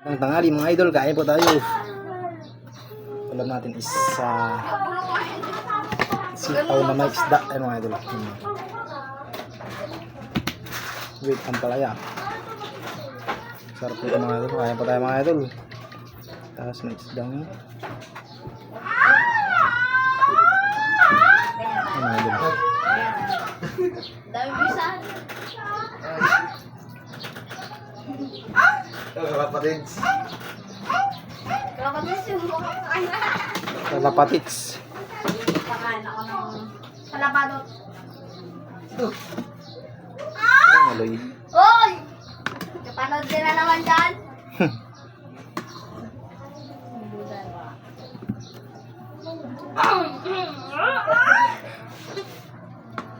Ang tanghali mga idol, kain po tayo. Ulam natin is sitaw na may isda. Ayun mga idol. Wait, ang palaya. Sarap po ito mga idol. Kain po tayo mga idol. Tapos may isda nga. Ayun mga idol. Dami bisan. Kapatids. Kapatid yung Kalapatits. pakain ako ng salabadot. Ayun aloy. Oy! Kapanood din na naman dyan.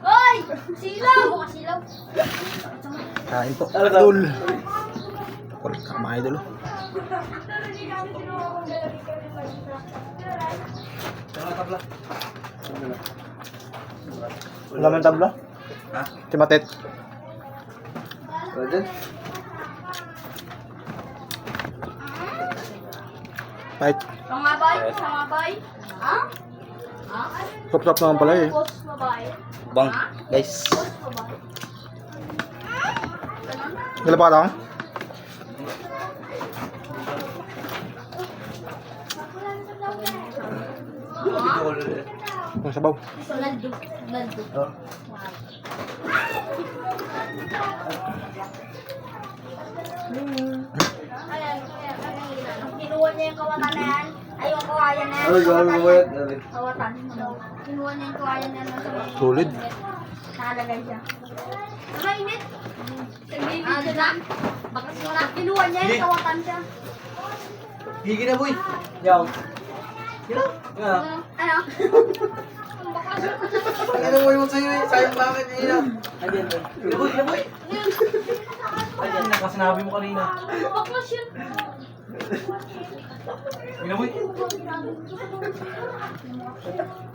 Oy! Silaw! Silaw. Kain po. Idol. Kulit ka mga idol. Wala man tabla? Ha? Timatet. Pwede? Pahit. Sangabay? Sangabay? Ha? Ha? Top-top naman pala eh. Boss babae? Bang, guys. Boss babae? Gala pa ka taong? Ang sabaw. Naldo. Naldo. Ayan, kinuha niya yung kawatan na yan. Ay, yung kawayan na yan. Ay, gawin mo yan. Kawatan. Kinuha niya yung kawayan na yan. Solid. Nakalagay siya. Nakainit. Ano na? Bakas mo na. Kinuha niya yung kawatan siya. Gigi na, boy. Yaw. Gila. Ano? Ano mo yung sa'yo eh? Sayang bakit yun? Ayan, boy. Gila, boy. Ayan, nakasinabi mo kanina. Baklas yun. Gila, boy.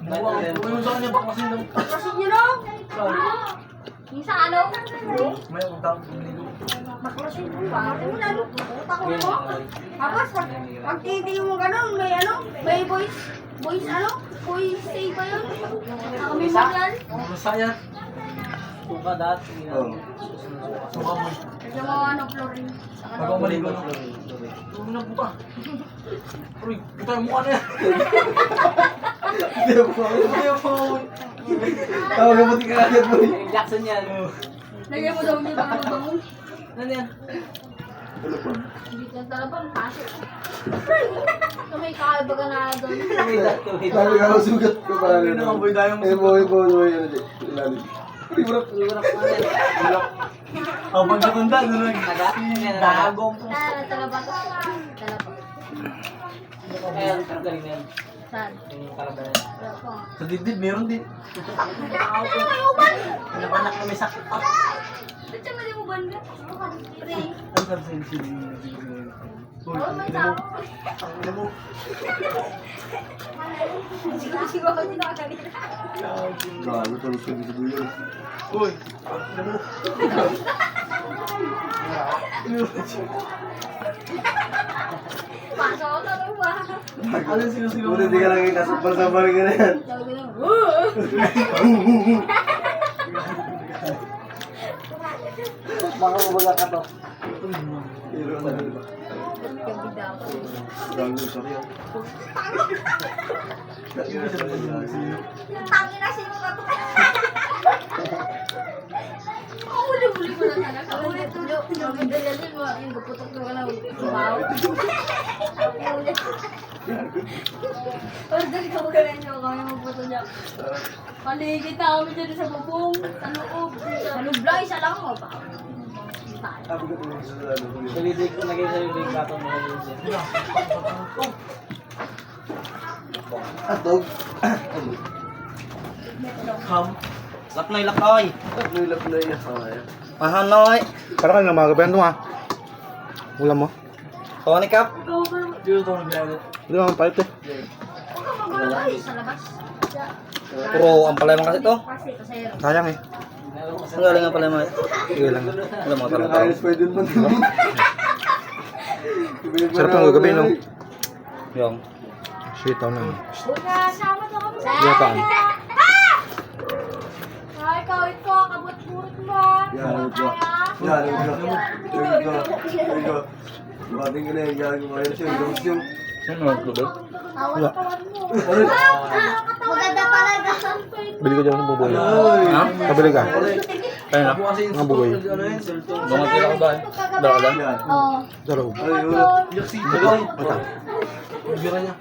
Ano yung sa kanya? Baklasin daw. Baklasin niyo no? Yung sa ano? May akong tawag sa ligo. Baklasin mo. Bakit mo lalo? Utak mo. Tapos, pag titigil mo ganun, may ano? May voice ano? Voice say ba yun? Kami mo yan? Masaya. Suka dati. Suka, boy. Kasi mo ano, Florin. Pag ako maligo, no? Huwag na buka. Uy, buta yung mukha na yan. Hindi ako. Hindi ako. Tawag na buti ka agad, boy. Jackson yan. Lagyan mo daw niya bang bango. Ano yan? Hindi ka talaga pasok. Kamay kakabaga na doon. Sabi ka ako sugat ko pa rin. Ano boy, dahil mo sugat. Boy, ano di. Ilalim. Uy, bro. Oh, pag natunda, ano lang. Dagong po. Talaba. Talaba. Ayan, ang galing na yan. Saan? Yung karabayan. Talaba. Sa dibdib, meron din. Pinapanak na may sakit. Ba't siya mali mo banda? Pre. Ang sabi sa inyo. Uy, Oh, may ano mo? tao. Ano mo? Siguro ako din nakakalita. Gago, tulog ka dito yun. Uy, ano mo? Pasok ako na ba? Ano yung sinusigaw? Hindi ka lang yung kasapal-sapal ka na yan. Sabi ko na, Baka mabaga ka to. Pero ano ba? gabi daw. Gago, sorry ah. Tangin na sino ka to? Huli mo na talaga. Ulit-ulit. Yung dalilin mo, yung guputok ko na wow. Order ka mo kaya nyo kami magputo niya. Paligid na kami dyan sa bubong. Sa loob. Sa lubla, isa lang mo ba? Sabi ko tulog sa ano ko yun. Salidig ko, lagay sa lidig katong mo yun siya. Atog. Ham. Laknoy, laknoy. Lapnoy na. Mahanoy. Parang kayo na mga gabi ito ha. Ulam mo. Tony Cup. Dito ito naglalit. Hindi naman pahit eh. Sa labas. Puro ang palay mo kasi to. Kasi, pasayro. Sayang eh. Ang galing ang palay mo. Sige lang. Alam mo, Ayos pwede naman. Sarap ng gabi, no? Yung. Sitaw na. Sama na kami sa Yatan. Ay, ikaw, kabut-burot mo. Yan, ito. Yan, ito. Bating ka na yung gagawin siya. Yung Ano nagluto? Wala. Maganda talaga. Bili ka dyan ng buboy. Ha? Kabili ka. Kaya na? Mga buboy. Lumatira ko ba? Dala ka Yan. Oo. Sa loob. Ay, wala. Mata. Bira niya.